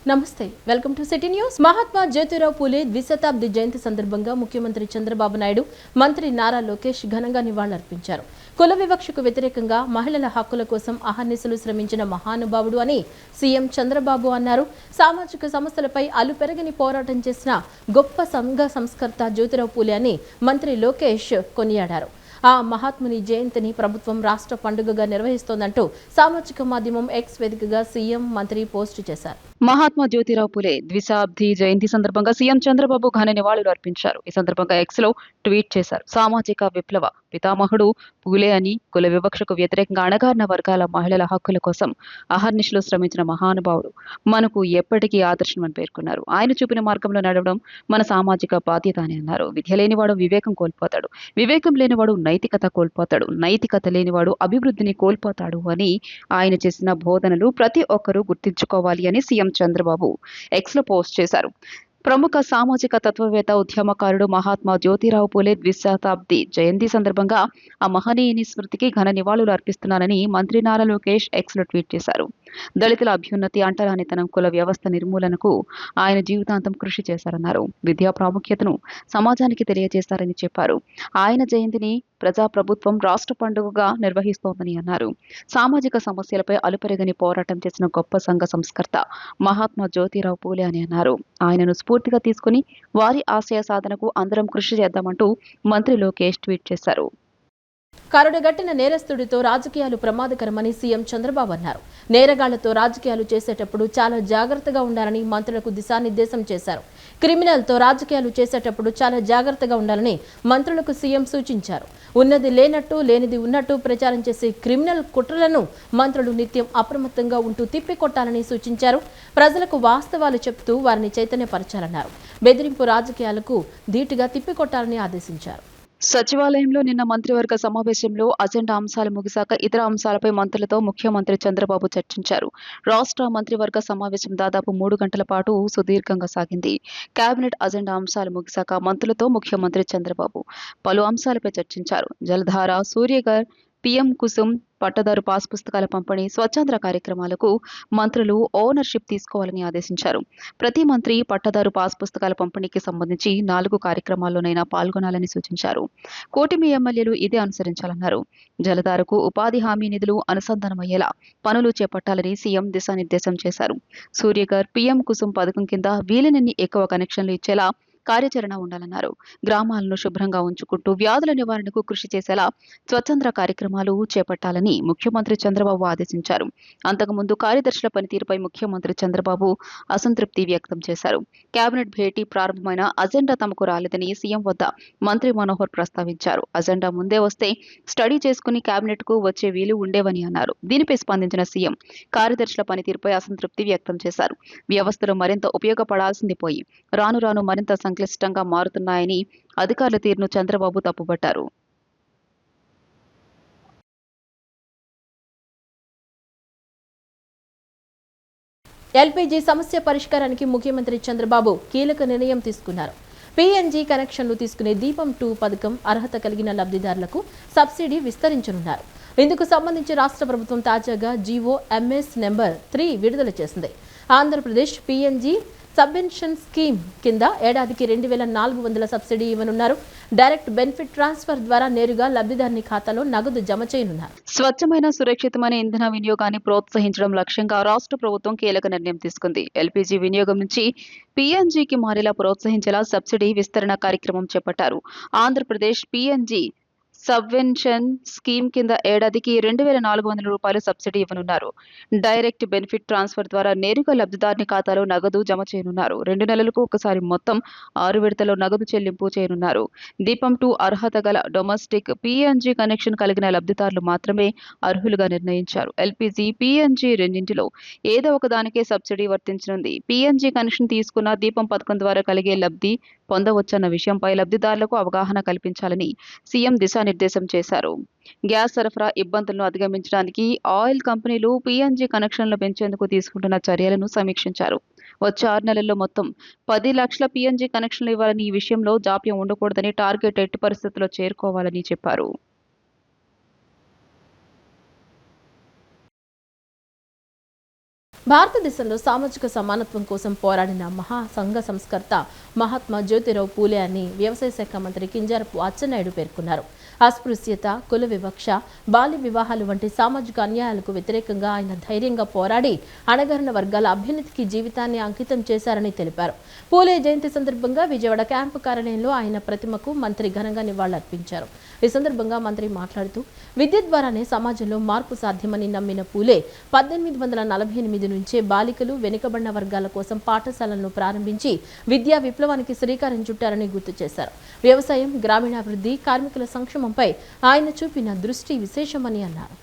నమస్తే welcome to city news. Mahatma Jyotirao Phule ద్విశతాబ్ది జయంతి సందర్భంగా ముఖ్యమంత్రి చంద్రబాబు నాయుడు, మంత్రి నారా లోకేష్ ఘనంగా నివాళులర్పించారు. కుల వివక్షకు వ్యతిరేకంగా మహిళల హక్కుల కోసం అహర్నిశలు శ్రమించిన మహానుభావుడు అని సీఎం చంద్రబాబు అన్నారు. సామాజిక సమస్యలపై అలుపెరగని పోరాటం చేసిన గొప్ప సంఘ సంస్కర్త జ్యోతిరావు పూలే అని మంత్రి లోకేష్ కొనియాడారు. ఆ మహాత్ముని జయంతిని ప్రభుత్వం రాష్ట్ర పండుగగా నిర్వహిస్తోందంటూ సామాజిక మాధ్యమం ఎక్స్ వేదికగా సీఎం మంత్రి పోస్టు చేశారు. మహాత్మా జ్యోతిరావు పూలే ద్విశతాబ్ది జయంతి సందర్భంగా సీఎం చంద్రబాబు ఘన నివాళులు అర్పించారు. ఈ సందర్భంగా ఎక్స్ లో ట్వీట్ చేశారు. సామాజిక విప్లవ పితామహుడు పూలే అని, కుల వివక్షకు వ్యతిరేకంగా అణగారిన వర్గాల మహిళల హక్కుల కోసం అహర్నిశలు శ్రమించిన మహానుభావుడు, మనకు ఎప్పటికీ ఆదర్శమని పేర్కొన్నారు. ఆయన చూపిన మార్గంలో నడవడం మన సామాజిక బాధ్యత అని అన్నారు. విద్య లేనివాడు వివేకం కోల్పోతాడు, వివేకం లేనివాడు నైతికత కోల్పోతాడు, నైతికత లేనివాడు అభివృద్ధిని కోల్పోతాడు అని ఆయన చేసిన బోధనలు ప్రతి ఒక్కరూ గుర్తించుకోవాలి అని సీఎం చంద్రబాబు ఎక్స్ లో పోస్ట్ చేశారు. ప్రముఖ సామాజిక తత్వవేత్త, ఉద్యమకారుడు మహాత్మా జ్యోతిరావు పూలే ద్విశతాబ్ది జయంతి సందర్భంగా ఆ మహనీయుని స్మృతికి ఘన నివాళులు అర్పిస్తున్నానని మంత్రి నారా లోకేష్ ఎక్స్ లో ట్వీట్ చేశారు. దళితుల అభ్యున్నతి, అంటరానితనం, కుల వ్యవస్థ నిర్మూలనకు ఆయన జీవితాంతం కృషి చేశారన్నారు. విద్యా ప్రాముఖ్యతను సమాజానికి తెలియజేశారని చెప్పారు. ఆయన జయంతిని ప్రజాప్రభుత్వం రాష్ట్ర పండుగగా నిర్వహిస్తోందని అన్నారు. సామాజిక సమస్యలపై అలుపెరగని పోరాటం చేసిన గొప్ప సంఘ సంస్కర్త మహాత్మా జ్యోతిరావు పూలే అని అన్నారు. ఆయనను స్ఫూర్తిగా తీసుకుని వారి ఆశయ సాధనకు అందరం కృషి చేద్దామంటూ మంత్రి లోకేష్ ట్వీట్ చేశారు. కరుడుగట్టిన నేరస్తుడితో రాజకీయాలు ప్రమాదకరమని సీఎం చంద్రబాబు అన్నారు. నేరగాళ్లతో రాజకీయాలు చేసేటప్పుడు చాలా జాగ్రత్తగా ఉండాలని మంత్రులకు దిశానిర్దేశం చేశారు. క్రిమినల్తో రాజకీయాలు చేసేటప్పుడు చాలా జాగ్రత్తగా ఉండాలని మంత్రులకు సీఎం సూచించారు. ఉన్నది లేనట్టు, లేనిది ఉన్నట్టు ప్రచారం చేసే క్రిమినల్ కుట్రలను మంత్రులు నిత్యం అప్రమత్తంగా ఉంటూ తిప్పికొట్టాలని సూచించారు. ప్రజలకు వాస్తవాలు చెప్తూ వారిని చైతన్యపరచాలన్నారు. బెదిరింపు రాజకీయాలకు ధీటుగా తిప్పికొట్టాలని ఆదేశించారు. సచివాలయంలో నిన్న మంత్రివర్గ సమావేశంలో అజెండా అంశాలు ముగిశాక ఇతర అంశాలపై మంత్రులతో ముఖ్యమంత్రి చంద్రబాబు చర్చించారు. రాష్ట్ర మంత్రివర్గ సమావేశం దాదాపు 3 గంటల పాటు సుదీర్ఘంగా సాగింది. కేబినెట్ అజెండా అంశాలు ముగిశాక మంత్రులతో ముఖ్యమంత్రి చంద్రబాబు పలు అంశాలపై చర్చించారు. జలధార, సూర్యఘర్, పీఎం కుసుమ్, పట్టదారు పాస్ పుస్తకాల పంపిణీ, స్వచ్ఛంద కార్యక్రమాలకు మంత్రులు ఓనర్షిప్ తీసుకోవాలని ఆదేశించారు. ప్రతి మంత్రి పట్టదారు పాస్ పుస్తకాల పంపిణీకి సంబంధించి 4 కార్యక్రమాల్లోనైనా పాల్గొనాలని సూచించారు. కూటమి ఎమ్మెల్యేలు ఇదే అనుసరించాలన్నారు. జలధారకు ఉపాధి హామీ నిధులు అనుసంధానమయ్యేలా పనులు చేపట్టాలని సీఎం దిశానిర్దేశం చేశారు. సూర్యఘర్, పీఎం కుసుమ్ పథకం కింద వీలైనన్ని ఎక్కువ కనెక్షన్లు ఇచ్చేలా కార్యాచరణ ఉండాలన్నారు. గ్రామాలను శుభ్రంగా ఉంచుకుంటూ వ్యాధుల నివారణకు కృషి చేసేలా స్వచ్ఛంద కార్యక్రమాలు చేపట్టాలని ముఖ్యమంత్రి చంద్రబాబు ఆదేశించారు. అంతకుముందు కార్యదర్శుల పనితీరుపై ముఖ్యమంత్రి చంద్రబాబు అసంతృప్తి వ్యక్తం చేశారు. కేబినెట్ భేటీ ప్రారంభమైన అజెండా తమకు రాలేదని సీఎం వద్ద మంత్రి మనోహర్ ప్రస్తావించారు. అజెండా ముందే వస్తే స్టడీ చేసుకుని కేబినెట్ కు వచ్చే వీలు ఉండేవని అన్నారు. దీనిపై స్పందించిన సీఎం కార్యదర్శుల పనితీరుపై అసంతృప్తి వ్యక్తం చేశారు. వ్యవస్థలు మరింత ఉపయోగపడాల్సింది పోయి రాను రాను మరింత సంక్లిష్టంగా మారుతున్నాయని అధికారుల తీరును చంద్రబాబు తప్పుబట్టారు. ఎల్పీజీ సమస్య పరిష్కారానికి ముఖ్యమంత్రి చంద్రబాబు కీలక నిర్ణయం తీసుకున్నారు. పీఎన్జీ కనెక్షన్లు తీసుకునే దీపం 2 పథకం అర్హత కలిగిన లబ్ధిదారులకు సబ్సిడీ విస్తరించనున్నారు. ఇందుకు సంబంధించి రాష్ట్ర ప్రభుత్వం తాజాగా జీవో ఎంఎస్ నెంబర్ 3 విడుదల చేసింది. ఆంధ్రప్రదేశ్ పీఎన్జీ సబ్వెన్షన్ స్కీమ్ కింద ఏడాదికి 2,400 సబ్సిడీ ఇవ్వనున్నారు. డైరెక్ట్ బెనిఫిట్ ట్రాన్స్ఫర్ ద్వారా నేరుగా లబ్ధిదారుని ఖాతాలో నగదు జమ చేయనున్నారు. స్వచ్ఛమైన, సురక్షితమైన ఇంధన వినియోగాన్ని ప్రోత్సహించడం లక్ష్యంగా రాష్ట్ర ప్రభుత్వం కీలక నిర్ణయం తీసుకుంది. ఎల్పీజీ వినియోగం నుంచి పీఎన్జీకి మారేలా ప్రోత్సహించేలా సబ్సిడీ విస్తరణ కార్యక్రమం చేపట్టారు. ఆంధ్రప్రదేశ్ పీఎన్జీ సబ్వెన్షన్ స్కీమ్ కింద ఏడాదికి 2,400 రూపాయలు సబ్సిడీ ఇవ్వనున్నారు. డైరెక్ట్ బెనిఫిట్ ట్రాన్స్ఫర్ ద్వారా నేరుగా లబ్ధిదారుని ఖాతాలో నగదు జమ చేయనున్నారు. 2 నెలలకు ఒకసారి మొత్తం 6 విడతల్లో నగదు చెల్లింపు చేయనున్నారు. దీపం 2 అర్హత గల డొమెస్టిక్ పీఎన్జీ కనెక్షన్ కలిగిన లబ్ధిదారులు మాత్రమే అర్హులుగా నిర్ణయించారు. ఎల్పీజీ, పీఎన్జీ రెండింటిలో ఏదో ఒకదానికే సబ్సిడీ వర్తించనుంది. పీఎన్జీ కనెక్షన్ తీసుకున్న దీపం పథకం ద్వారా కలిగే లబ్ధి పొందవచ్చన్న విషయంపై లబ్ధిదారులకు అవగాహన కల్పించాలని సీఎం దిశానిర్దేశం చేశారు. గ్యాస్ సరఫరా ఇబ్బందులను అధిగమించడానికి ఆయిల్ కంపెనీలు పీఎన్జీ కనెక్షన్లు పెంచేందుకు తీసుకుంటున్న చర్యలను సమీక్షించారు. వచ్చే 6 నెలల్లో మొత్తం 10 లక్షల పీఎన్జీ కనెక్షన్లు ఇవ్వాలని, ఈ విషయంలో జాప్యం ఉండకూడదని, టార్గెట్ ఎట్టి పరిస్థితుల్లో చేరుకోవాలని చెప్పారు. భారతదేశంలో సామాజిక సమానత్వం కోసం పోరాడిన సంఘ సంస్కర్త మహాత్మా జ్యోతిరావు పూలే అని వ్యవసాయ శాఖ మంత్రి కింజరాపు అచ్చెన్నాయుడు పేర్కొన్నారు. అస్పృశ్యత, కుల వివక్ష, బాల్య వివాహాలు వంటి సామాజిక అన్యాయాలకు వ్యతిరేకంగా ఆయన ధైర్యంగా పోరాడి అణగారిన వర్గాల అభ్యున్నతికి జీవితాన్ని అంకితం చేశారని తెలిపారు. పూలే జయంతి సందర్భంగా విజయవాడ క్యాంపు కార్యాలయంలో ఆయన ప్రతిమకు మంత్రి ఘనంగా నివాళులర్పించారు. ఈ సందర్భంగా మంత్రి మాట్లాడుతూ విద్య ద్వారానే సమాజంలో మార్పు సాధ్యమని నమ్మిన పూలే 1848 నుంచే బాలికలు, వెనుకబడిన వర్గాల కోసం పాఠశాలలను ప్రారంభించి విద్యా విప్లవానికి శ్రీకారం చుట్టారని గుర్తు చేశారు. వ్యవసాయం, గ్రామీణాభివృద్ధి, కార్మికుల సంక్షేమంపై ఆయన చూపిన దృష్టి విశేషమని అన్నారు.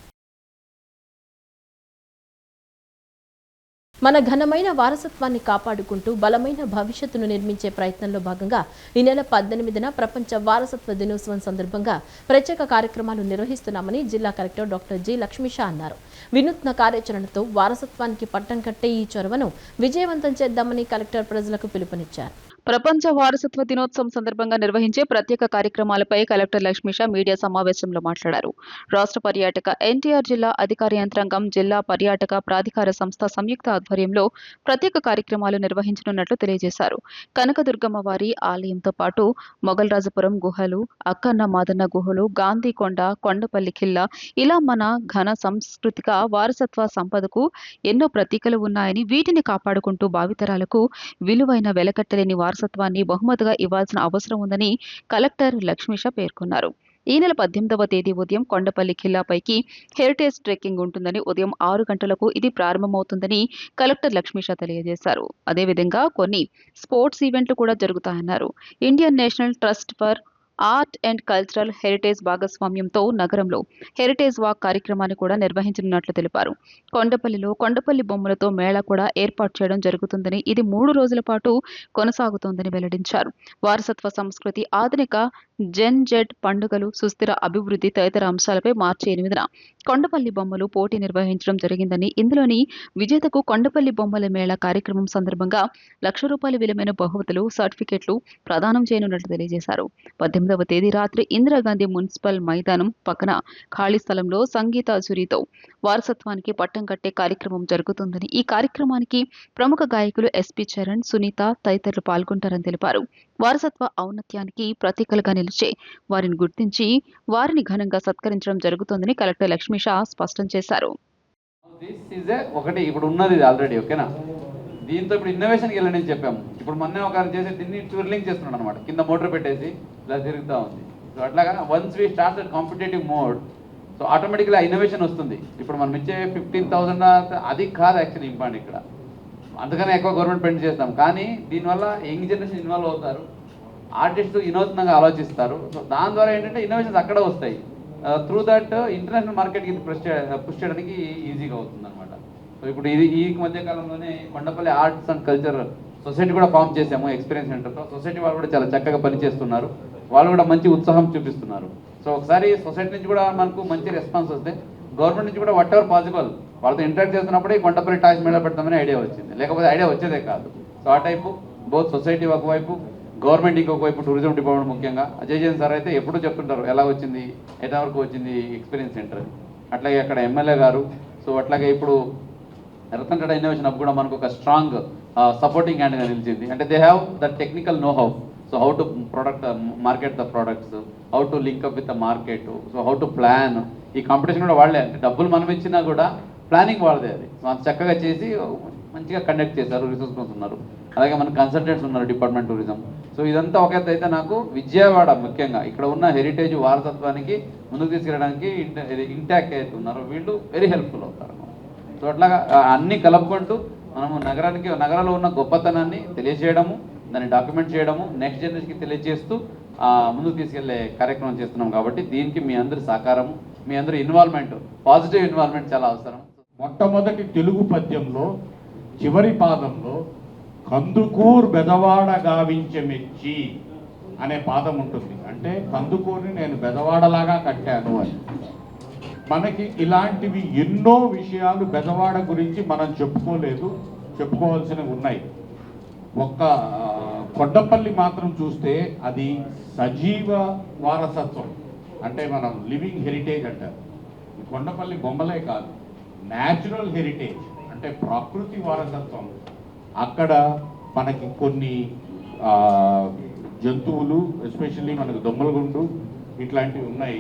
మన ఘనమైన వారసత్వాన్ని కాపాడుకుంటూ బలమైన భవిష్యత్తును నిర్మించే ప్రయత్నంలో భాగంగా ఈ నెల 18న ప్రపంచ వారసత్వ దినోత్సవం సందర్భంగా ప్రత్యేక కార్యక్రమాలు నిర్వహిస్తున్నామని జిల్లా కలెక్టర్ డాక్టర్ జి లక్ష్మీషా అన్నారు. వినూత్న కార్యాచరణతో వారసత్వానికి పట్టం కట్టే ఈ చొరవను విజయవంతం చేద్దామని కలెక్టర్ ప్రజలకు పిలుపునిచ్చారు. ప్రపంచ వారసత్వ దినోత్సవం సందర్భంగా నిర్వహించే ప్రత్యేక కార్యక్రమాలపై కలెక్టర్ లక్ష్మీషా మీడియా సమావేశంలో మాట్లాడారు. రాష్ట్ర పర్యాటక ఎన్టీఆర్ జిల్లా అధికార యంత్రాంగం, జిల్లా పర్యాటక ప్రాధికార సంస్థ సంయుక్త ఆధ్వర్యంలో ప్రత్యేక కార్యక్రమాలు నిర్వహించనున్నట్లు తెలియజేశారు. కనకదుర్గమ్మ వారి ఆలయంతో పాటు మొగల్రాజపురం గుహలు, అక్కన్న మాదన్న గుహలు, గాంధీకొండ, కొండపల్లి ఖిల్లా ఇలా మన ఘన సాంస్కృతిక వారసత్వ సంపదకు ఎన్నో ప్రతీకలు ఉన్నాయని, వీటిని కాపాడుకుంటూ భావితరాలకు విలువైన వెలకట్టలేని వారసత్వాన్ని బహుమతిగా ఇవ్వాల్సిన అవసరం ఉందని కలెక్టర్ లక్ష్మీషా పేర్కొన్నారు. ఈ నెల 18వ తేదీ ఉదయం కొండపల్లి ఖిల్లాపైకి హెరిటేజ్ ట్రెక్కింగ్ ఉంటుందని, ఉదయం 6 గంటలకు ఇది ప్రారంభమవుతుందని కలెక్టర్ లక్ష్మీషా తెలియజేశారు. అదేవిధంగా కొన్ని స్పోర్ట్స్ ఈవెంట్లు కూడా జరుగుతాయన్నారు. Indian National Trust for Art and Cultural Heritage భాగస్వామ్యంతో నగరంలో హెరిటేజ్ వాక్ కార్యక్రమాన్ని కూడా నిర్వహించనున్నట్లు తెలిపారు. కొండపల్లిలో కొండపల్లి బొమ్మలతో మేళా కూడా ఏర్పాటు చేయడం జరుగుతుందని, ఇది 3 రోజుల పాటు కొనసాగుతోందని వెల్లడించారు. వారసత్వ సంస్కృతి, ఆధునిక జెన్ జెడ్ పండుగలు, సుస్థిర అభివృద్ధి తదితర అంశాలపై మార్చి 8న కొండపల్లి బొమ్మలు పోటీ నిర్వహించడం జరిగిందని, ఇందులోని విజేతకు కొండపల్లి బొమ్మల మేళా కార్యక్రమం సందర్భంగా ₹1,00,000 విలువైన బహుమతులు, సర్టిఫికెట్లు ప్రదానం చేయనున్నట్లు తెలియజేశారు. 18వ తేదీ రాత్రి ఇందిరాగాంధీ మున్సిపల్ మైదానం పక్కన ఖాళీ స్థలంలో సంగీత సురితో వారసత్వానికి పట్టం కట్టే కార్యక్రమం జరుగుతుందని, ఈ కార్యక్రమానికి ప్రముఖ గాయకులు ఎస్పీ చరణ్, సునీత తదితరులు పాల్గొంటారని తెలిపారు. వారసత్వ ఔన్నత్యానికి ప్రతీకలుగా నిలిచే వారిని గుర్తించి వారిని ఘనంగా సత్కరించడం జరుగుతోందని కలెక్టర్ లక్ష్మీషా స్పష్టం చేశారు. ఒకటి ఇప్పుడు ఉన్నది ఆల్రెడీ ఓకేనా, దీంతో ఇప్పుడు ఇన్నోవేషన్కి వెళ్ళండి అని చెప్పాము. ఇప్పుడు మొన్నే ఒక చేసే దీన్ని ట్విర్లింగ్ చేస్తున్నాడు అనమాట, కింద మోటార్ పెట్టేసి ఇలా తిరుగుతూ ఉంది. సో అట్లాగా once we start that competitive mode, so ఆటోమేటిక్గా ఇన్నోవేషన్ వస్తుంది. ఇప్పుడు మనం ఇచ్చే 15,000 అది కాదు యాక్చువల్లీ ఇంపార్టెంట్ ఇక్కడ, అందుకనే ఎక్కువ గవర్నమెంట్ పెండ్ చేస్తాం. కానీ దీనివల్ల యంగ్ జనరేషన్ ఇన్వాల్వ్ అవుతారు, ఆర్టిస్టు వినూత్నంగా ఆలోచిస్తారు. సో దాని ద్వారా ఏంటంటే ఇన్నోవేషన్స్ అక్కడ వస్తాయి. త్రూ దట్ ఇంటర్నేషనల్ మార్కెట్కి పుష్ చేయడానికి ఈజీగా అవుతుంది అనమాట. సో ఇప్పుడు ఈ మధ్య కాలంలోనే Kondapalli arts and culture society కూడా ఫామ్ చేసాము ఎక్స్పీరియన్స్ సెంటర్తో. సొసైటీ వాళ్ళు కూడా చాలా చక్కగా పనిచేస్తున్నారు, వాళ్ళు కూడా మంచి ఉత్సాహం చూపిస్తున్నారు. సో ఒకసారి సొసైటీ నుంచి కూడా మనకు మంచి రెస్పాన్స్ వస్తే గవర్నమెంట్ నుంచి కూడా వాట్ ఎవర్ పాసిబుల్ వాళ్ళతో ఇంటరాక్ట్ చేస్తున్నప్పుడే కొండపల్లి టాయ్స్ మేళ పెడతామని ఐడియా వచ్చింది, లేకపోతే ఐడియా వచ్చేదే కాదు. సో ఆ టైపు బోత్ సొసైటీ ఒకవైపు, గవర్నమెంట్ ఇంకొక వైపు, టూరిజం డిపార్ట్మెంట్ ముఖ్యంగా అజయ్ జైన్ సార్ అయితే ఎప్పుడూ చెప్తుంటారు ఎలా వచ్చింది, ఎట్లా వరకు వచ్చింది ఎక్స్పీరియన్స్ సెంటర్. అట్లాగే అక్కడ ఎమ్మెల్యే గారు, సో అట్లాగే ఇప్పుడు రతన్ టాటా ఇన్నోవేషన్ హబ్ కూడా మనకు ఒక స్ట్రాంగ్ సపోర్టింగ్ హ్యాండ్గా నిలిచింది. అంటే they have the technical know how, so how to market the products, how to link up with the market, so how to plan. ఈ కాంపిటీషన్ కూడా వాళ్ళే, అంటే డబ్బులు మనం ఇచ్చినా కూడా ప్లానింగ్ వాళ్ళదే. అది మనం చక్కగా చేసి మంచిగా కండక్ట్ చేశారు, రిసోర్స్ ఉన్నారు. అలాగే మన కన్సల్టెంట్స్ ఉన్నారు డిపార్ట్మెంట్ టూరిజం. సో ఇదంతా ఒక ఎత్తు అయితే, నాకు విజయవాడ ముఖ్యంగా ఇక్కడ ఉన్న హెరిటేజ్ వారసత్వానికి ముందుకు తీసుకెళ్ళడానికి ఇంటాక్ట్ అయితే ఉన్నారో వీళ్ళు వెరీ హెల్ప్ఫుల్ అవుతారు. సో అట్లాగా అన్నీ కలుపుకుంటూ మనము నగరంలో ఉన్న గొప్పతనాన్ని తెలియజేయడము, దాన్ని డాక్యుమెంట్ చేయడము, నెక్స్ట్ జనరేషన్కి తెలియజేస్తూ ముందుకు తీసుకెళ్లే కార్యక్రమం చేస్తున్నాం. కాబట్టి దీనికి మీ అందరి సహకారము, మీ అందరి ఇన్వాల్వ్మెంట్, పాజిటివ్ ఇన్వాల్వ్మెంట్ చాలా అవసరం. మొట్టమొదటి తెలుగు పద్యంలో చివరి పాదంలో కందుకూర్ బెదవాడ గావించె మెచ్చి అనే పాదం ఉంటుంది. అంటే కందుకూరిని నేను బెదవాడలాగా కట్టాను అని. మనకి ఇలాంటివి ఎన్నో విషయాలు బెదవాడ గురించి మనం చెప్పుకోవాల్సినవి ఉన్నాయి. ఒక్క కొండపల్లి మాత్రం చూస్తే అది సజీవ వారసత్వం, అంటే మనం లివింగ్ హెరిటేజ్ అంటారు. కొండపల్లి బొమ్మలే కాదు, న్యాచురల్ హెరిటేజ్. అంటే ప్రకృతి వారసత్వం. అక్కడ మనకి కొన్ని జంతువులు, ఎస్పెషల్లీ మనకు దొమ్మలగుండు ఇట్లాంటివి ఉన్నాయి.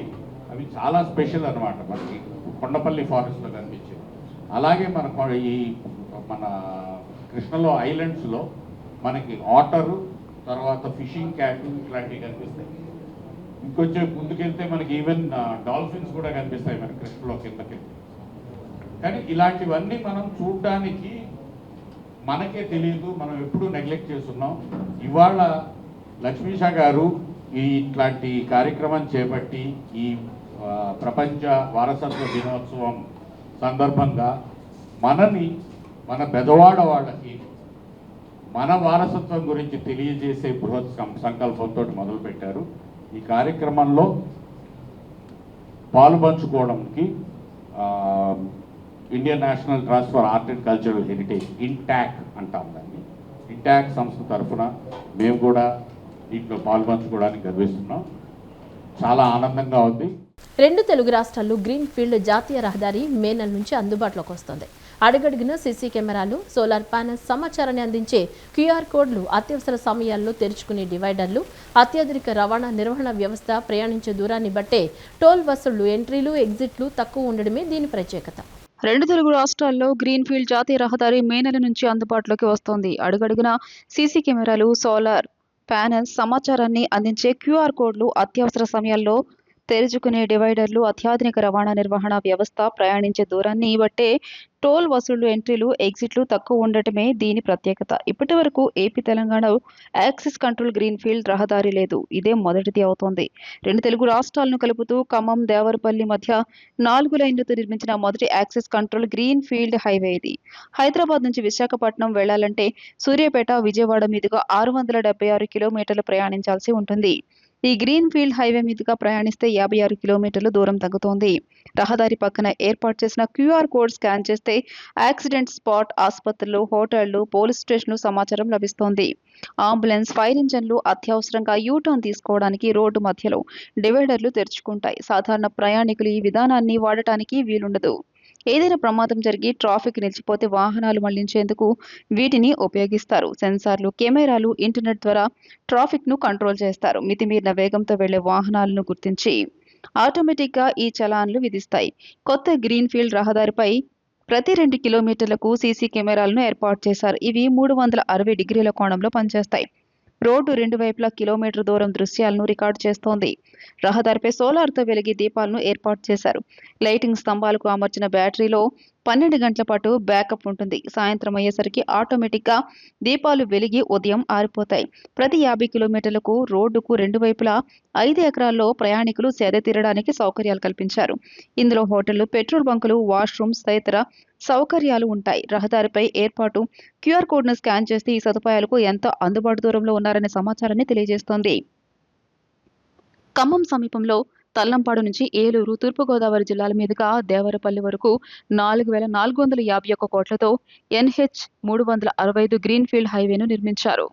అవి చాలా స్పెషల్ అన్నమాట మనకి కొండపల్లి ఫారెస్ట్లో కనిపించేది. అలాగే మన కృష్ణలో ఐలాండ్స్లో మనకి ఆటరు, తర్వాత ఫిషింగ్ క్యాట్ ఇట్లాంటివి కనిపిస్తాయి. ఇంకొంచెం ముందుకెళ్తే మనకి ఈవెన్ డాల్ఫిన్స్ కూడా కనిపిస్తాయి మన కృష్ణలో కిందకి. కానీ ఇలాంటివన్నీ మనం చూడడానికి మనకే తెలియదు, మనం ఎప్పుడూ నెగ్లెక్ట్ చేస్తున్నాం. ఇవాళ లక్ష్మీషా గారు ఇట్లాంటి కార్యక్రమం చేపట్టి ఈ ప్రపంచ వారసత్వ దినోత్సవం సందర్భంగా మన బెదవాడ వాళ్ళకి మన వారసత్వం గురించి తెలియజేసే బృహత్ సంకల్పంతో మొదలుపెట్టారు. ఈ కార్యక్రమంలో పాలుపంచుకోవడానికి Indian National Trust for Art and Cultural Heritage, INTACH అంటాం దాన్ని, ఇంటాక్ సంస్థ తరఫున మేము కూడా దీంట్లో పాల్పంచుకోవడానికి గర్విస్తున్నాం. చాలా ఆనందంగా ఉంది. 2 తెలుగు రాష్ట్రాల్లో గ్రీన్ ఫీల్డ్ జాతీయ రహదారి మే నెల నుంచి అందుబాటులోకి వస్తుంది. అడుగడుగున సీసీ కెమెరాలు, సోలార్ ప్యానెల్స్, సమాచారాన్ని అందించే క్యూఆర్ కోడ్లు, అత్యవసర సమయాల్లో తెరుచుకునే డివైడర్లు, అత్యాధునిక రవాణా నిర్వహణ వ్యవస్థ, ప్రయాణించే దూరాన్ని బట్టే టోల్ వసూళ్లు, ఎంట్రీలు, ఎగ్జిట్లు తక్కువ ఉండడమే దీని ప్రత్యేకత. 2 తెలుగు రాష్ట్రాల్లో గ్రీన్ ఫీల్డ్ జాతీయ రహదారి మే నెల నుంచి అందుబాటులోకి వస్తోంది. అడుగడుగున సీసీ కెమెరాలు, సోలార్ ప్యానెల్స్, సమాచారాన్ని అందించే క్యూఆర్ కోడ్లు, అత్యవసర సమయాల్లో తెరుచుకునే డివైడర్లు, అత్యాధునిక రవాణా నిర్వహణ వ్యవస్థ, ప్రయాణించే దూరాన్ని బట్టే టోల్ వసూళ్లు, ఎంట్రీలు, ఎగ్జిట్లు తక్కువ ఉండటమే దీని ప్రత్యేకత. ఇప్పటి వరకు ఏపీ, తెలంగాణలో యాక్సిస్ కంట్రోల్ గ్రీన్ ఫీల్డ్ రహదారి లేదు. ఇదే మొదటిది అవుతోంది. 2 తెలుగు రాష్ట్రాలను కలుపుతూ ఖమ్మం, దేవరపల్లి మధ్య 4 లైన్లతో నిర్మించిన మొదటి axis control green field highway ఇది. హైదరాబాద్ నుంచి విశాఖపట్నం వెళ్లాలంటే సూర్యాపేట, విజయవాడ మీదుగా 676 కిలోమీటర్లు ప్రయాణించాల్సి ఉంటుంది. ఈ గ్రీన్ ఫీల్డ్ హైవే మీదుగా ప్రయాణిస్తే 56 కిలోమీటర్లు దూరం తగ్గుతోంది. రహదారి పక్కన ఏర్పాటు చేసిన క్యూఆర్ కోడ్ స్కాన్ చేస్తే యాక్సిడెంట్ స్పాట్, ఆసుపత్రులు, హోటళ్లు, పోలీస్ స్టేషన్లు సమాచారం లభిస్తోంది. అంబులెన్స్, ఫైర్ ఇంజన్లు అత్యవసరంగా యూటర్న్ తీసుకోవడానికి రోడ్డు మధ్యలో డివైడర్లు తెరుచుకుంటాయి. సాధారణ ప్రయాణికులు ఈ విధానాన్ని వాడటానికి వీలుండదు. ఏదైనా ప్రమాదం జరిగి ట్రాఫిక్ నిలిచిపోతే వాహనాలు మళ్లించేందుకు వీటిని ఉపయోగిస్తారు. సెన్సార్లు, కెమెరాలు, ఇంటర్నెట్ ద్వారా ట్రాఫిక్ ను కంట్రోల్ చేస్తారు. మితిమీరిన వేగంతో వెళ్లే వాహనాలను గుర్తించి ఆటోమేటిక్గా ఈ చలాన్లు విధిస్తాయి. కొత్త గ్రీన్ ఫీల్డ్ రహదారిపై ప్రతి 2 కిలోమీటర్లకు సీసీ కెమెరాలను ఏర్పాటు చేశారు. ఇవి 360 డిగ్రీల కోణంలో పనిచేస్తాయి. రోడ్డు 2 వైపులా కిలోమీటర్ దూరం దృశ్యాలను రికార్డు చేస్తోంది. రహదారిపై సోలార్తో వెలిగే దీపాలను ఏర్పాటు చేశారు. లైటింగ్ స్తంభాలకు అమర్చిన బ్యాటరీలో 12 గంటల పాటు బ్యాకప్ ఉంటుంది. సాయంత్రం అయ్యేసరికి ఆటోమేటిక్గా దీపాలు వెలిగి ఉదయం ఆరిపోతాయి. ప్రతి 50 కిలోమీటర్లకు రోడ్డుకు 2 వైపులా 5 ఎకరాల్లో ప్రయాణికులు సేద తీరడానికి సౌకర్యాలు కల్పించారు. ఇందులో హోటళ్లు, పెట్రోల్ బంకులు, వాష్రూమ్స్ తదితర సౌకర్యాలు ఉంటాయి. రహదారిపై ఏర్పాటు క్యూఆర్ కోడ్ను స్కాన్ చేస్తే ఈ సదుపాయాలకు ఎంత అందుబాటు దూరంలో ఉన్నారనే సమాచారాన్ని తెలియజేస్తోంది. ఖమ్మం సమీపంలో తల్లంపాడు నుంచి ఏలూరు, తూర్పుగోదావరి జిల్లాల మీదుగా దేవరపల్లి వరకు 4,451 కోట్లతో NH 365 గ్రీన్ ఫీల్డ్ హైవేను నిర్మించారు.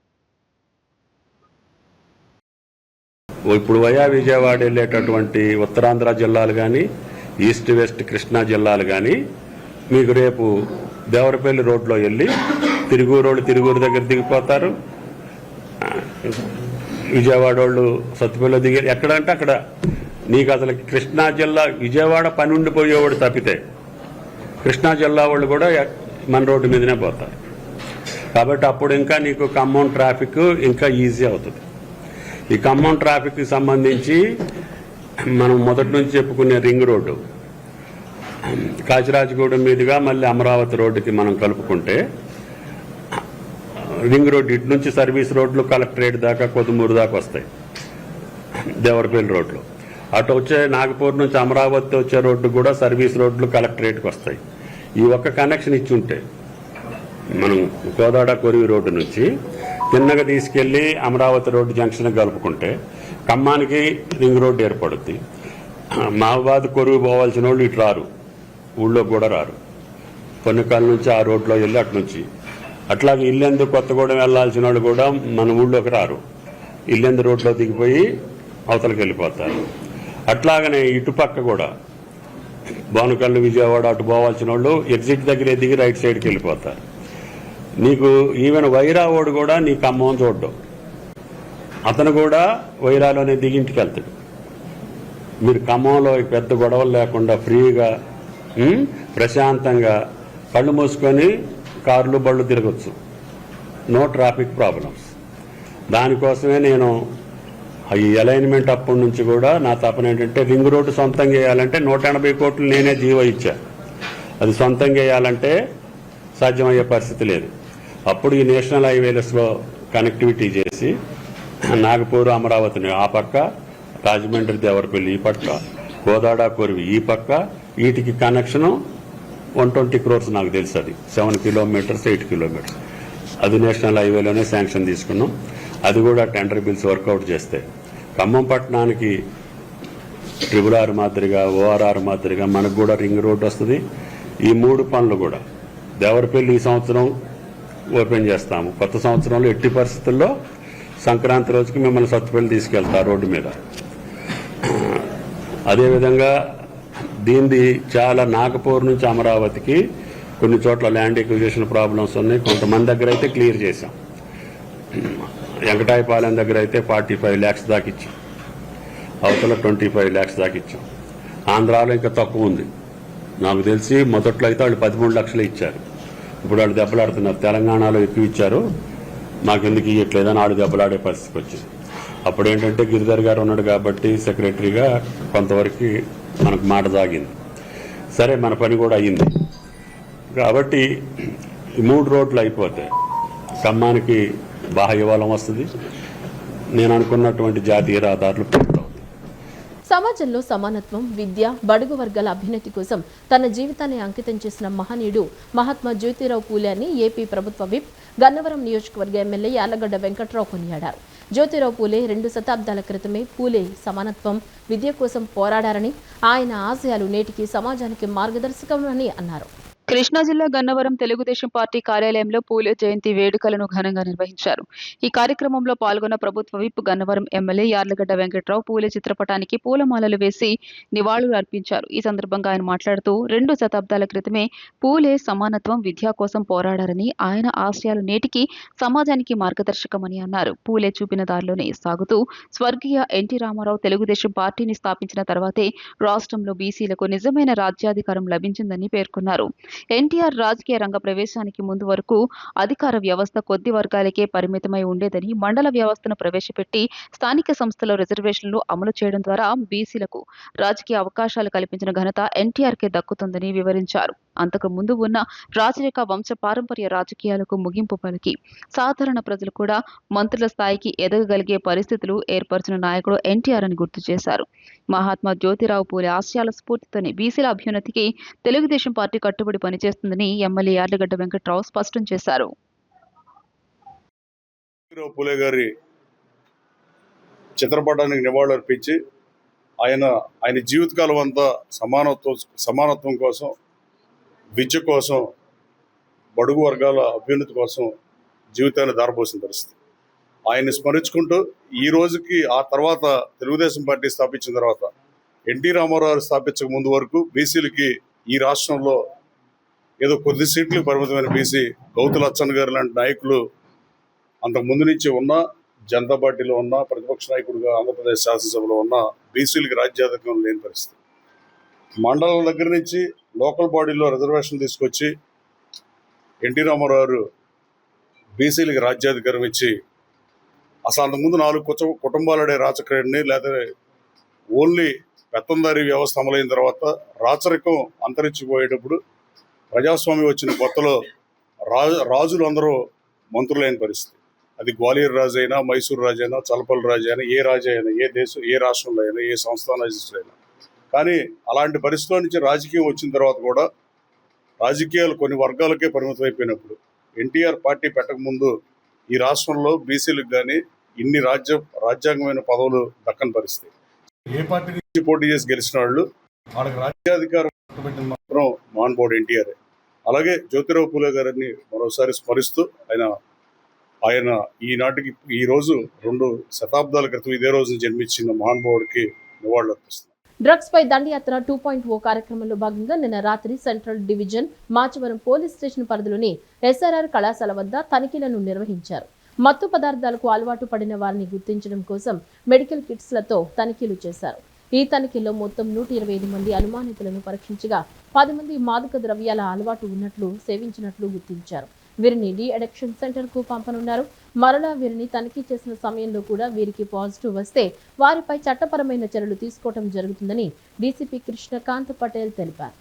ఇప్పుడు వయా విజయవాడ వెళ్ళేటటువంటి ఉత్తరాంధ్ర జిల్లాలు కానీ, ఈస్ట్ వెస్ట్ కృష్ణా జిల్లాలు కానీ మీకు రేపు దేవరపల్లి రోడ్లో వెళ్ళి తిరుగూరు దగ్గర దిగిపోతారు. విజయవాడ వాళ్ళు సత్తుపల్లిలో దిగారు. ఎక్కడంటే అక్కడ నీకు అసలు కృష్ణా జిల్లా విజయవాడ పని ఉండిపోయేవాడు తప్పితే కృష్ణా జిల్లా వాళ్ళు కూడా మన రోడ్డు మీదనే పోతారు. కాబట్టి అప్పుడు ఇంకా నీకు ఖమ్మం ట్రాఫిక్ ఇంకా ఈజీ అవుతుంది. ఈ ఖమ్మం ట్రాఫిక్కి సంబంధించి మనం మొదటి నుంచి చెప్పుకునే రింగ్ రోడ్డు కాచిరాజగూడెం మీదుగా మళ్ళీ అమరావతి రోడ్డుకి మనం కలుపుకుంటే రింగ్ రోడ్డు ఇటు నుంచి సర్వీస్ రోడ్లు కలెక్టరేట్ దాకా కొదుమూరు దాకా వస్తాయి. దేవరపల్లి రోడ్లు అటు వచ్చే నాగపూర్ నుంచి అమరావతి వచ్చే రోడ్డు కూడా సర్వీస్ రోడ్లు కలెక్టరేట్కి వస్తాయి. ఈ ఒక్క కనెక్షన్ ఇచ్చి ఉంటే మనం కోదాడ కొరివి రోడ్డు నుంచి తిన్నగా తీసుకెళ్లి అమరావతి రోడ్డు జంక్షన్ కలుపుకుంటే ఖమ్మానికి రింగ్ రోడ్డు ఏర్పడుద్ది. మహబాద్ కొరువు పోవాల్సిన వాళ్ళు ఇటు రారు, ఊళ్ళో కూడా రారు. కొన్నికాల నుంచి ఆ రోడ్లో వెళ్ళి అటు నుంచి అట్లాగే ఇల్లెందు కొత్తగూడెం వెళ్లాల్సిన వాళ్ళు కూడా మన ఊళ్ళోకి రారు. ఇల్లెందు రోడ్లో దిగిపోయి అవతలకి వెళ్ళిపోతారు. అట్లాగనే ఇటుపక్క కూడా భానుకల్లు విజయవాడ అటు పోవాల్సిన వాళ్ళు ఎగ్జిట్ దగ్గరే దిగి రైట్ సైడ్కి వెళ్ళిపోతారు. నీకు ఈవెన్ వైరావాడు కూడా నీ ఖమ్మం చూడ్డం, అతను కూడా వైరాలోనే దిగి ఇంటికి వెళ్తాడు. మీరు ఖమ్మంలో పెద్ద గొడవలు లేకుండా ఫ్రీగా ప్రశాంతంగా కళ్ళు మూసుకొని కార్లు బళ్ళు తిరగచ్చు, నో ట్రాఫిక్ ప్రాబ్లమ్స్. దానికోసమే నేను ఈ అలైన్మెంట్ అప్పటి నుంచి కూడా నా తపన ఏంటంటే రింగ్ రోడ్డు సొంతంగా వేయాలంటే 180 కోట్లు నేనే జీవో ఇచ్చా. అది సొంతంగా వేయాలంటే సాధ్యమయ్యే పరిస్థితి లేదు. అప్పుడు ఈ నేషనల్ హైవేలెస్లో కనెక్టివిటీ చేసి నాగపూర్ అమరావతిని ఆ పక్క, రాజమండ్రి దేవరపల్లి ఈ పక్క, కోదాడ కొరివి ఈ పక్క, వీటికి కనెక్షను 120 crores నాకు తెలుసు. అది 7 kilometers 8 kilometers. అది నేషనల్ హైవేలోనే శాంక్షన్ తీసుకున్నాం. అది కూడా టెండర్ బిల్స్ వర్కౌట్ చేస్తే ఖమ్మం పట్టణానికి RRR మాదిరిగా ORR మాదిరిగా మనకు కూడా రింగ్ రోడ్ వస్తుంది. ఈ 3 పనులు కూడా దేవరపల్లి ఈ సంవత్సరం ఓపెన్ చేస్తాము. కొత్త సంవత్సరంలో ఎట్టి పరిస్థితుల్లో సంక్రాంతి రోజుకి మిమ్మల్ని సత్తుపల్లి తీసుకెళ్తా రోడ్డు మీద. అదేవిధంగా దీనిది చాలా నాగపూర్ నుంచి అమరావతికి కొన్ని చోట్ల ల్యాండ్ ఎక్విజిషన్ ప్రాబ్లమ్స్ ఉన్నాయి. కొంతమంది దగ్గర అయితే క్లియర్ చేశాం. వెంకటాయపాలెం దగ్గర అయితే 45 lakhs దాకా ఇచ్చాం, అవతల 25 lakhs దాకా ఇచ్చాం. ఆంధ్రాలో ఇంకా తక్కువ ఉంది. నాకు తెలిసి మొదట్లో అయితే వాళ్ళు 13 లక్షలు ఇచ్చారు. ఇప్పుడు వాళ్ళు దెబ్బలాడుతున్నారు. తెలంగాణలో ఎక్కువ ఇచ్చారు, మాకెందుకు ఇవ్వట్లేదని వాళ్ళు దెబ్బలాడే పరిస్థితికి వచ్చింది. అప్పుడు ఏంటంటే గిరిధర్ గారు ఉన్నాడు కాబట్టి సెక్రటరీగా కొంతవరకు మనకు మాట సాగింది. సరే, మన పని కూడా అయ్యింది. కాబట్టి ఈ 3 రోడ్లు అయిపోతాయి. ఖమ్మానికి బాహ్యవలం వస్తుంది. నేను అనుకున్నటువంటి జాతీయ రహదారులు పూర్తవుతాయి. సమాజంలో సమానత్వం, విద్య, బడుగు వర్గాల అభ్యున్నతి కోసం తన జీవితాన్ని అంకితం చేసిన మహనీయుడు మహాత్మా జ్యోతిరావు పూలే అని ఏపీ ప్రభుత్వ విప్, గన్నవరం నియోజకవర్గ ఎమ్మెల్యే యార్లగడ్డ వెంకట్రావు కొనియాడారు. జ్యోతిరావు పూలే 2 శతాబ్దాల క్రితమే పూలే సమానత్వం, విద్య కోసం పోరాడారని, ఆయన ఆశయాలు నేటికి సమాజానికి మార్గదర్శకమని అన్నారు. కృష్ణా జిల్లా గన్నవరం తెలుగుదేశం పార్టీ కార్యాలయంలో పూలే జయంతి వేడుకలను ఘనంగా నిర్వహించారు. ఈ కార్యక్రమంలో పాల్గొన్న ప్రభుత్వ విప్, గన్నవరం ఎమ్మెల్యే యార్లగడ్డ వెంకట్రావు పూలే చిత్రపటానికి పూలమాలలు వేసి నివాళులు అర్పించారు. ఈ సందర్భంగా ఆయన మాట్లాడుతూ 2 శతాబ్దాల క్రితమే పూలే సమానత్వం, విద్య కోసం పోరాడారని, ఆయన ఆశయాలు నేటికి సమాజానికి మార్గదర్శకమని అన్నారు. పూలే చూపిన దారిలోనే సాగుతూ స్వర్గీయ ఎన్టీ రామారావు తెలుగుదేశం పార్టీని స్థాపించిన తర్వాతే రాష్ట్రంలో బీసీలకు నిజమైన రాజ్యాధికారం లభించిందని పేర్కొన్నారు. ఎన్టీఆర్ రాజకీయ రంగ ప్రవేశానికి ముందు వరకు అధికార వ్యవస్థ కొద్ది వర్గాలకే పరిమితమై ఉండేదని, మండల వ్యవస్థను ప్రవేశపెట్టి స్థానిక సంస్థల రిజర్వేషన్లు అమలు చేయడం ద్వారా బీసీలకు రాజకీయ అవకాశాలు కల్పించిన ఘనత ఎన్టీఆర్కే దక్కుతుందని వివరించారు. అంతకు ముందు ఉన్న రాజరిక వంశ పారంపర్య రాజకీయాలకు ముగింపు పలికి సాధారణ ప్రజలు కూడా మంత్రుల స్థాయికి ఎదగగలిగే పరిస్థితులు ఏర్పరిచిన నాయకుడు ఎన్టీఆర్ అని గుర్తు చేశారు. మహాత్మా జ్యోతిరావు పూలే ఆశయాల స్ఫూర్తితోనే బీసీల అభ్యున్నతికి తెలుగుదేశం పార్టీ కట్టుబడి పనిచేస్తుందని ఎమ్మెల్యే యార్లగడ్డ వెంకట్రావు స్పష్టం చేశారు. పూలే గారి చిత్రపటానికి నివాళులర్పించి ఆయన జీవితకాలం అంతా సమానత్వం కోసం, విద్య కోసం, బడుగు వర్గాల అభ్యున్నతి కోసం జీవితాన్ని దారపోసిన పరిస్థితి. ఆయన్ని స్మరించుకుంటూ ఈ రోజుకి, ఆ తర్వాత తెలుగుదేశం పార్టీ స్థాపించిన తర్వాత, ఎన్టీ రామారావు స్థాపించక ముందు వరకు బీసీలకి ఈ రాష్ట్రంలో ఏదో కొద్ది సీట్లు పరిమితమైన బీసీ గౌతు లచ్చన్ గారు లాంటి నాయకులు అంతకు ముందు నుంచి ఉన్న, జనతా పార్టీలో ఉన్న, ప్రతిపక్ష నాయకుడిగా ఆంధ్రప్రదేశ్ శాసనసభలో ఉన్న బీసీలకి రాజ్యాధికారం లేని పరిస్థితి. మండలం దగ్గర నుంచి లోకల్ బాడీలో రిజర్వేషన్ తీసుకొచ్చి ఎన్టీ రామారావు బీసీలకి రాజ్యాధికారం ఇచ్చి, అసలు అంతకుముందు 4 కుటుంబాలడే రాచక్రీడని, లేదా ఓన్లీ పెత్తందారీ వ్యవస్థ అమలైన తర్వాత రాచరికం అంతరించిపోయేటప్పుడు ప్రజాస్వామ్యం వచ్చిన కొత్తలో రాజులు అందరూ మంత్రులైన పరిస్థితి. అది గ్వాలియర్ రాజు అయినా, మైసూరు రాజు అయినా, చలపల్లి రాజు అయినా, ఏ రాజు అయినా, ఏ దేశం, ఏ రాష్ట్రంలో అయినా, ఏ సంస్థానాధిష్ఠులు అయినా. కానీ అలాంటి పరిస్థితుల నుంచి రాజకీయం వచ్చిన తర్వాత కూడా రాజకీయాలు కొన్ని వర్గాలకే పరిమితం అయిపోయినప్పుడు, ఎన్టీఆర్ పార్టీ పెట్టకముందు ఈ రాష్ట్రంలో బీసీలకు కానీ ఇన్ని రాజ్యాంగమైన పదవులు దక్కని పరిస్థితి. ఏ పార్టీ నుంచి పోటీ చేసి గెలిచిన వాళ్ళకి రాజ్యాధికారం పెట్టిన మాత్రం మహానుభావుడు ఎన్టీఆర్. అలాగే జ్యోతిరావు పూలే గారిని మరోసారి స్మరిస్తూ ఆయన ఈనాటికి ఈ రోజు 2 శతాబ్దాల క్రితం ఇదే రోజున జన్మించిన మహానుభావుడికి నివాళులు అర్పిస్తున్నారు. డ్రగ్స్ పై దండయాత్ర 2.0 కార్యక్రమంలో భాగంగా నిన్న రాత్రి central division Machavaram police station పరిధిలోని SRR కళాశాల వద్ద తనిఖీలను నిర్వహించారు. మత్తు పదార్థాలకు అలవాటు పడిన వారిని గుర్తించడం కోసం మెడికల్ కిట్స్లతో తనిఖీలు చేశారు. ఈ తనిఖీల్లో మొత్తం 125 మంది అనుమానితులను పరీక్షించగా 10 మంది మాదక ద్రవ్యాల అలవాటు ఉన్నట్లు సేవించినట్లు గుర్తించారు. వీరిని డి అడిక్షన్ సెంటర్ కు పంపనున్నారు. మరలా వీరిని తనిఖీ చేసిన సమయంలో కూడా వీరికి పాజిటివ్ వస్తే వారిపై చట్టపరమైన చర్యలు తీసుకోవడం జరుగుతుందని డీసీపీ కృష్ణకాంత్ పటేల్ తెలిపారు.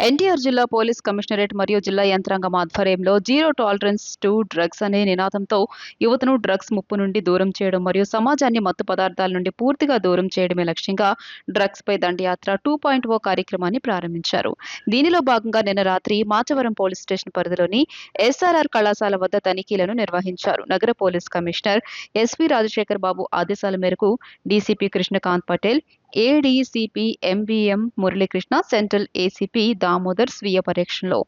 ఎన్టీఆర్ జిల్లా పోలీస్ కమిషనరేట్ మరియు జిల్లా యంత్రాంగం ఆధ్వర్యంలో జీరో టాలరెన్స్ టు డ్రగ్స్ అనే నినాదంతో యువతను డ్రగ్స్ ముప్పు నుండి దూరం చేయడం మరియు సమాజాన్ని మత్తు పదార్థాల నుండి పూర్తిగా దూరం చేయడమే లక్ష్యంగా డ్రగ్స్ పై దండయాత్ర 2.0 కార్యక్రమాన్ని ప్రారంభించారు. దీనిలో భాగంగా నిన్న రాత్రి మాచవరం పోలీస్ స్టేషన్ పరిధిలోని SRR కళాశాల వద్ద తనిఖీలను నిర్వహించారు. నగర police commissioner SV Rajasekhar Babu ఆదేశాల మేరకు DCP Krishnakanth Patel, ADCP MVM Muralikrishna, central ACP Damodar స్వీయ పర్యవేక్షణలో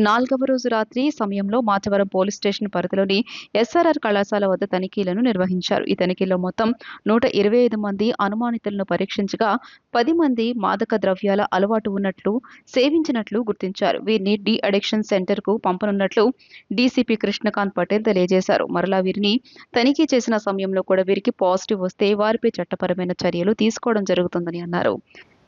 4వ రోజు రాత్రి సమయంలో మాచవరం పోలీస్ స్టేషన్ పరిధిలోని SRR కళాశాల వద్ద తనిఖీలను నిర్వహించారు. ఈ తనిఖీల్లో మొత్తం 125 మంది అనుమానితులను పరీక్షించగా 10 మంది మాదక ద్రవ్యాల అలవాటు ఉన్నట్లు సేవించినట్లు గుర్తించారు. వీరిని డి అడిక్షన్ సెంటర్ కు పంపనున్నట్లు డీసీపీ కృష్ణకాంత్ పటేల్ తెలియజేశారు. మరలా వీరిని తనిఖీ చేసిన సమయంలో కూడా వీరికి పాజిటివ్ వస్తే వారిపై చట్టపరమైన చర్యలు తీసుకోవడం జరుగుతుందని అన్నారు.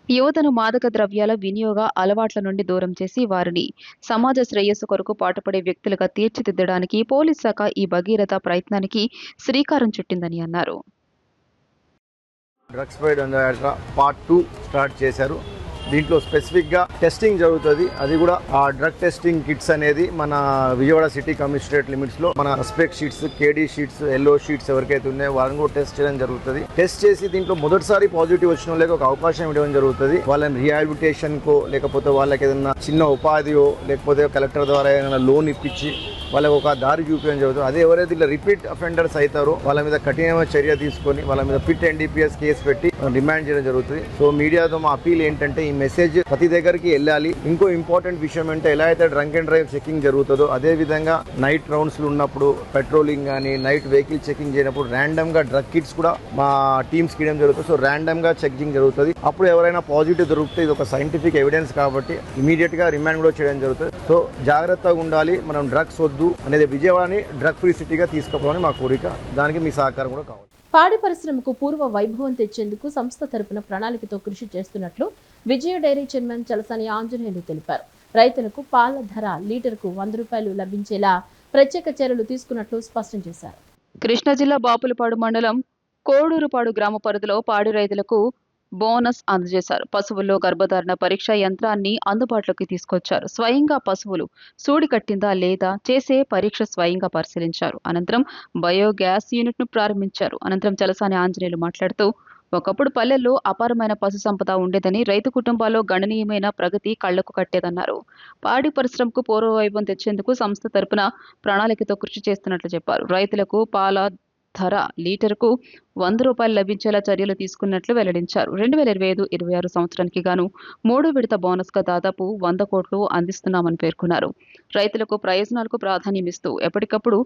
యువతను మాదక ద్రవ్యాల వినియోగ అలవాట్ల నుండి దూరం చేసి వారిని సమాజ శ్రేయస్సు కొరకు పాటుపడే వ్యక్తులుగా తీర్చిదిద్దడానికి పోలీస్ శాఖ ఈ భగీరథ ప్రయత్నానికి శ్రీకారం చుట్టిందని అన్నారు. డ్రగ్స్ పై దండయాత్ర పార్ట్ 2 స్టార్ట్ చేశారు. దీంట్లో స్పెసిఫిక్గా టెస్టింగ్ జరుగుతుంది. అది కూడా ఆ డ్రగ్ టెస్టింగ్ కిట్స్ అనేది మన విజయవాడ సిటీ కమిషనరేట్ లిమిట్స్లో మన suspect sheets, KD sheets, yellow sheets ఎవరికైతే ఉన్నాయో వాళ్ళని కూడా టెస్ట్ చేయడం జరుగుతుంది. టెస్ట్ చేసి దీంట్లో మొదటిసారి పాజిటివ్ వచ్చిన వాళ్ళకి ఒక అవకాశం ఇవ్వడం జరుగుతుంది. వాళ్ళని రిహాబిలిటేషన్ కో లేకపోతే వాళ్ళకి ఏదైనా చిన్న ఉపాధియో లేకపోతే కలెక్టర్ ద్వారా ఏదైనా లోన్ ఇప్పించి వాళ్ళకి ఒక దారి చూపించడం జరుగుతుంది. అదే ఎవరైతే ఇలా రిపీట్ అఫెండర్స్ అవుతారో వాళ్ళ మీద కఠినమైన చర్య తీసుకొని వాళ్ళ మీద పిట్ NDPS కేసు పెట్టి రిమాండ్ చేయడం జరుగుతుంది. సో మీడియాతో మా అపీల్ ఏంటంటే ఈ మెసేజ్ ప్రతి దగ్గరికి వెళ్ళాలి. ఇంకో ఇంపార్టెంట్ విషయం అంటే ఎలా అయితే డ్రంక్ అండ్ డ్రైవ్ చెకింగ్ జరుగుతుందో అదే విధంగా నైట్ రౌండ్స్ ఉన్నప్పుడు పెట్రోలింగ్ కానీ నైట్ వెహికల్ చెకింగ్ చేయనప్పుడు ర్యాండమ్ గా డ్రగ్ కిట్స్ కూడా మా టీమ్స్ కియడం జరుగుతుంది. సో ర్యాండమ్ గా చెకింగ్ జరుగుతుంది. అప్పుడు ఎవరైనా పాజిటివ్ దొరికితే ఇది ఒక సైంటిఫిక్ ఎవిడెన్స్ కాబట్టి ఇమీడియట్ గా రిమాండ్ కూడా చేయడం జరుగుతుంది. సో జాగ్రత్తగా ఉండాలి. మనం డ్రగ్స్ వద్దు అనేది విజయవాడని డ్రగ్ ఫ్రీ సిటీగా తీసుకుపోవాలని మా కోరిక. దానికి మీ సహకారం కూడా కావాలి. పాడి పరిశ్రమకు పూర్వ వైభవం తెచ్చేందుకు సంస్థ తరపున ప్రణాళికతో కృషి చేస్తున్నట్లు విజయ డైరీ చైర్మన్ చలసాని ఆంజనేయులు తెలిపారు. రైతులకు పాల ధర లీటర్కు 100 రూపాయలు లభించేలా ప్రత్యేక చర్యలు తీసుకున్నట్లు స్పష్టం చేశారు. కృష్ణా జిల్లా బాపులపాడు మండలం కోడూరుపాడు గ్రామ పరిధిలో పాడి రైతులకు బోనస్ అందజేశారు. పశువుల్లో గర్భధారణ పరీక్ష యంత్రాన్ని అందుబాటులోకి తీసుకొచ్చారు. స్వయంగా పశువులు సూడి కట్టిందా లేదా చేసే పరీక్ష స్వయంగా పరిశీలించారు. అనంతరం బయోగ్యాస్ యూనిట్ ను ప్రారంభించారు. అనంతరం చలసాని ఆంజనేయులు మాట్లాడుతూ ఒకప్పుడు పల్లెల్లో అపారమైన పశు సంపద ఉండేదని, రైతు కుటుంబాల్లో గణనీయమైన ప్రగతి కళ్లకు కట్టేదన్నారు. పాడి పరిశ్రమకు పూర్వవైభవం తెచ్చేందుకు సంస్థ తరపున ప్రణాళికతో కృషి చేస్తున్నట్లు చెప్పారు. రైతులకు పాల ధర లీటర్కు 100 రూపాయలు లభించేలా చర్యలు తీసుకున్నట్లు వెల్లడించారు. 2025-26 సంవత్సరానికి గాను 3వ విడత బోనస్గా దాదాపు 100 కోట్లు అందిస్తున్నామని పేర్కొన్నారు. రైతులకు ప్రయోజనాలకు ప్రాధాన్యమిస్తూ ఎప్పటికప్పుడు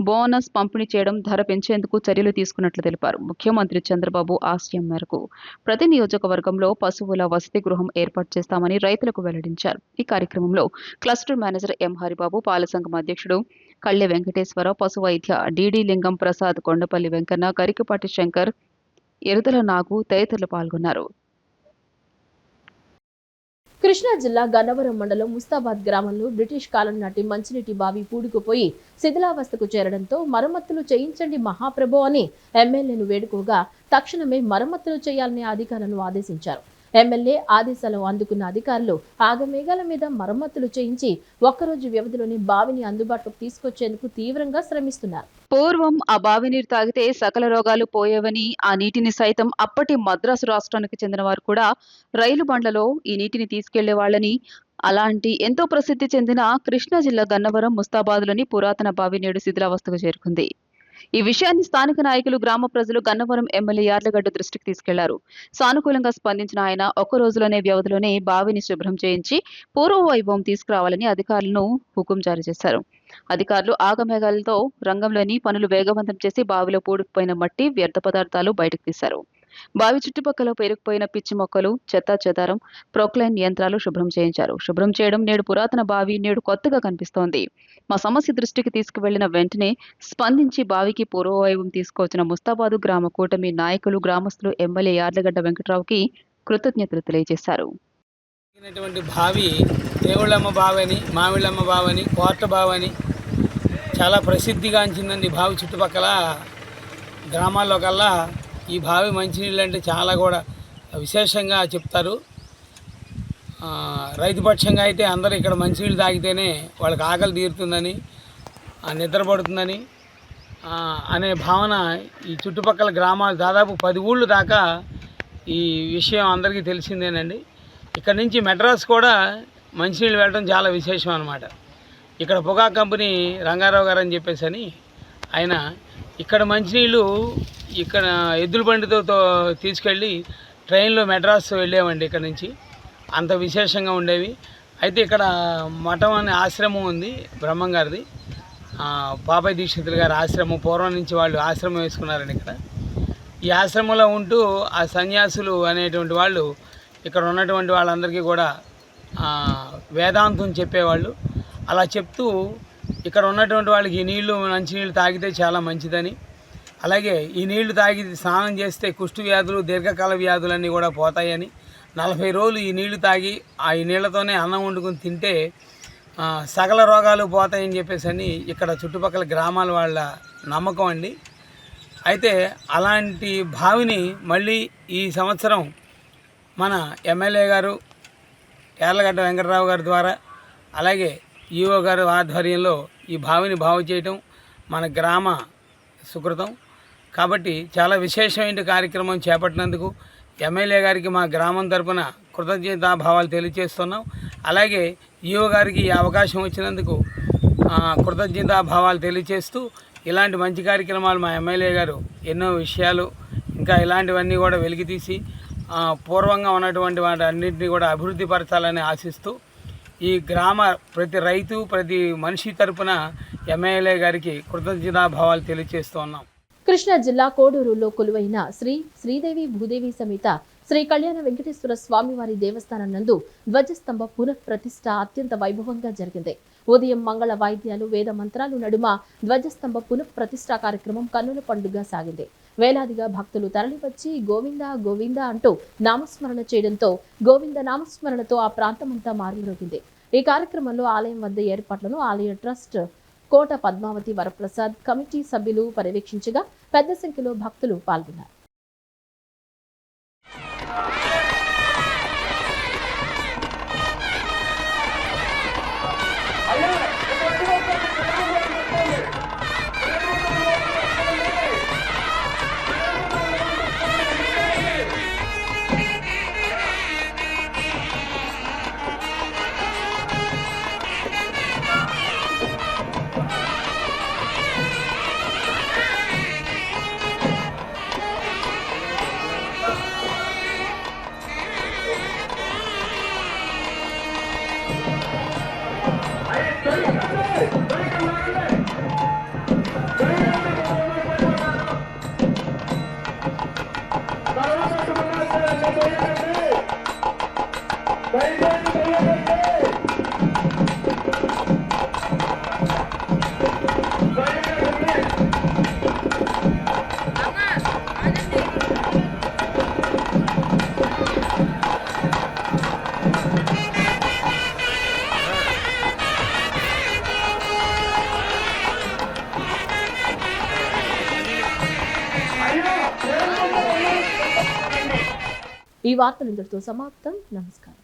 బోనస్ పంపిణీ చేయడం, ధర పెంచేందుకు చర్యలు తీసుకున్నట్లు తెలిపారు. ముఖ్యమంత్రి చంద్రబాబు ఆశయం మేరకు ప్రతి నియోజకవర్గంలో పశువుల వసతి గృహం ఏర్పాటు చేస్తామని రైతులకు వెల్లడించారు. ఈ కార్యక్రమంలో క్లస్టర్ మేనేజర్ ఎం హరిబాబు, పాల సంఘం అధ్యక్షుడు కళ్ళె వెంకటేశ్వరరావు, పశు వైద్య డిడి లింగం ప్రసాద్, కొండపల్లి వెంకన్న, గరికపాటి శంకర్, ఎరుదల నాగు తదితరులు పాల్గొన్నారు. కృష్ణా జిల్లా గన్నవరం మండలం ముస్తాబాద్ గ్రామంలో బ్రిటిష్ కాలం నాటి మంచినీటి బావి పూడుకుపోయి శిథిలావస్థకు చేరడంతో మరమ్మతులు చేయించండి మహాప్రభు అని ఎమ్మెల్యేను వేడుకోగా తక్షణమే మరమ్మతులు చేయాలని అధికారులను ఆదేశించారు. ఎమ్మెల్యే ఆదేశాలు అందుకున్న అధికారులు ఆగమేఘాల మీద మరమ్మతులు చేయించి ఒక్కరోజు వ్యవధిలోని బావిని అందుబాటులోకి తీసుకొచ్చేందుకు తీవ్రంగా శ్రమిస్తున్నారు. పూర్వం ఆ బావి నీరు తాగితే సకల రోగాలు పోయేవని, ఆ నీటిని సైతం అప్పటి మద్రాసు రాష్ట్రానికి చెందిన వారు కూడా రైలు బండ్లలో ఈ నీటిని తీసుకెళ్లే వాళ్ళని, అలాంటి ఎంతో ప్రసిద్ధి చెందిన కృష్ణా జిల్లా గన్నవరం ముస్తాబాద్లోని పురాతన బావి నేడు శిథిలావస్థకు చేరుకుంది. ఈ విషయాన్ని స్థానిక నాయకులు, గ్రామ ప్రజలు గన్నవరం ఎమ్మెల్యే యార్లగడ్డ దృష్టికి తీసుకెళ్లారు. సానుకూలంగా స్పందించిన ఆయన ఒక్క రోజులోనే వ్యవధిలోనే బావిని శుభ్రం చేయించి పూర్వ వైభవం తీసుకురావాలని అధికారులను హుకుం జారీ చేశారు. అధికారులు ఆగమేఘాలతో రంగంలోని పనులు వేగవంతం చేసి బావిలో పూడుకుపోయిన మట్టి, వ్యర్థ పదార్థాలు బయటకు తీశారు. బావి చుట్టుపక్కల పేరుకుపోయిన పిచ్చి మొక్కలు, చెత్తా చెదారం, ప్రొక్లైన్ యంత్రాలు శుభ్రం చేయించారు. శుభ్రం చేయడం నేడు పురాతన బావి నేడు కొత్తగా కనిపిస్తోంది. మా సమస్య దృష్టికి తీసుకువెళ్లిన వెంటనే స్పందించి బావికి పూర్వవైభవం తీసుకొచ్చిన ముస్తాబాదు గ్రామ కూటమి నాయకులు, గ్రామస్తులు ఎమ్మెల్యే యార్లగడ్డ వెంకట్రావుకి కృతజ్ఞతలు తెలియజేశారు. బావి దేవుళ్ళమ్మ బావని, మామిళ్ళమ్మ బావని, కోట బావని చాలా ప్రసిద్ధిగాంచిందండి. బావి చుట్టుపక్కల గ్రామాల్లో కల్లా ఈ బావి మంచినీళ్ళు అంటే చాలా కూడా విశేషంగా చెప్తారు. రైతుపక్షంగా అయితే అందరూ ఇక్కడ మంచినీళ్ళు తాగితేనే వాళ్ళకి ఆకలి తీరుతుందని, నిద్రపడుతుందని అనే భావన ఈ చుట్టుపక్కల గ్రామాలు దాదాపు 10 ఊళ్ళు దాకా ఈ విషయం అందరికీ తెలిసిందేనండి. ఇక్కడ నుంచి మెడ్రాస్ కూడా మంచినీళ్ళు వెళ్ళడం చాలా విశేషం అన్నమాట. ఇక్కడ పొగా కంపెనీ రంగారావు గారు అని చెప్పేసి అని ఆయన ఇక్కడ మంచినీళ్ళు ఇక్కడ ఎద్దుల బండితో తీసుకెళ్ళి ట్రైన్లో మెడ్రాస్ వెళ్ళేవండి. ఇక్కడ నుంచి అంత విశేషంగా ఉండేవి. అయితే ఇక్కడ మఠం అనే ఆశ్రమం ఉంది బ్రహ్మం గారిది, పాపయ్య దీక్షితులు గారి ఆశ్రమం. పూర్వం నుంచి వాళ్ళు ఆశ్రమం వేసుకున్నారండి ఇక్కడ. ఈ ఆశ్రమంలో ఉంటూ ఆ సన్యాసులు అనేటువంటి వాళ్ళు ఇక్కడ ఉన్నటువంటి వాళ్ళందరికీ కూడా వేదాంతం చెప్పేవాళ్ళు. అలా చెప్తూ ఇక్కడ ఉన్నటువంటి వాళ్ళకి ఈ నీళ్లు మంచినీళ్ళు తాగితే చాలా మంచిదని, అలాగే ఈ నీళ్లు తాగి స్నానం చేస్తే కుష్టు వ్యాధులు, దీర్ఘకాల వ్యాధులన్నీ కూడా పోతాయని, 40 రోజులు ఈ నీళ్లు తాగి ఈ నీళ్లతోనే అన్నం వండుకుని తింటే సకల రోగాలు పోతాయని చెప్పేసి అని ఇక్కడ చుట్టుపక్కల గ్రామాల వాళ్ళ నమ్మకం అండి. అయితే అలాంటి బావిని మళ్ళీ ఈ సంవత్సరం మన ఎమ్మెల్యే గారు యార్లగడ్డ వెంకటరావు గారి ద్వారా, అలాగే ఈఓ గారు ఆధ్వర్యంలో ఈ బావిని బాగు చేయటం మన గ్రామ సుకృతం. కాబట్టి చాలా విశేషమైన కార్యక్రమం చేపట్టినందుకు ఎమ్మెల్యే గారికి మా గ్రామం తరపున కృతజ్ఞతాభావాలు తెలియజేస్తున్నాం. అలాగే ఈఓ గారికి ఈ అవకాశం వచ్చినందుకు కృతజ్ఞతాభావాలు తెలియజేస్తూ ఇలాంటి మంచి కార్యక్రమాలు మా ఎమ్మెల్యే గారు ఎన్నో విషయాలు ఇంకా ఇలాంటివన్నీ కూడా వెలికితీసి పూర్వంగా ఉన్నటువంటి వాటి అన్నింటినీ కూడా అభివృద్ధి పరచాలని ఆశిస్తూ ఈ గ్రామ ప్రతి రైతు, ప్రతి మనిషి తరపున ఎమ్మెల్యే గారికి కృతజ్ఞతాభావాలు తెలియజేస్తూ ఉన్నాం. కృష్ణా జిల్లా కోడూరులో కొలువైన శ్రీదేవి భూదేవి సమేత శ్రీ కళ్యాణ వెంకటేశ్వర స్వామివారి దేవస్థానం నందు ధ్వజస్తంభ పునఃప్రతిష్ఠ అత్యంత వైభవంగా జరిగింది. ఉదయం మంగళ వాయిద్యాలు, వేద మంత్రాలు నడుమ ధ్వజస్తంభ పునఃప్రతిష్ఠ కార్యక్రమం కన్నుల పండుగ సాగింది. వేలాదిగా భక్తులు తరలివచ్చి గోవింద గోవింద అంటూ నామస్మరణ చేయడంతో గోవింద నామస్మరణతో ఆ ప్రాంతమంతా మారుమ్రోగింది. ఈ కార్యక్రమంలో ఆలయం వద్ద ఏర్పాట్లను ఆలయ ట్రస్ట్ కోట పద్మావతి వరప్రసాద్ కమిటీ సభ్యులు పర్యవేక్షించగా పెద్ద సంఖ్యలో భక్తులు పాల్గొన్నారు. ఈ వార్తలు ఇంతటితో సమాప్తం. నమస్కారం.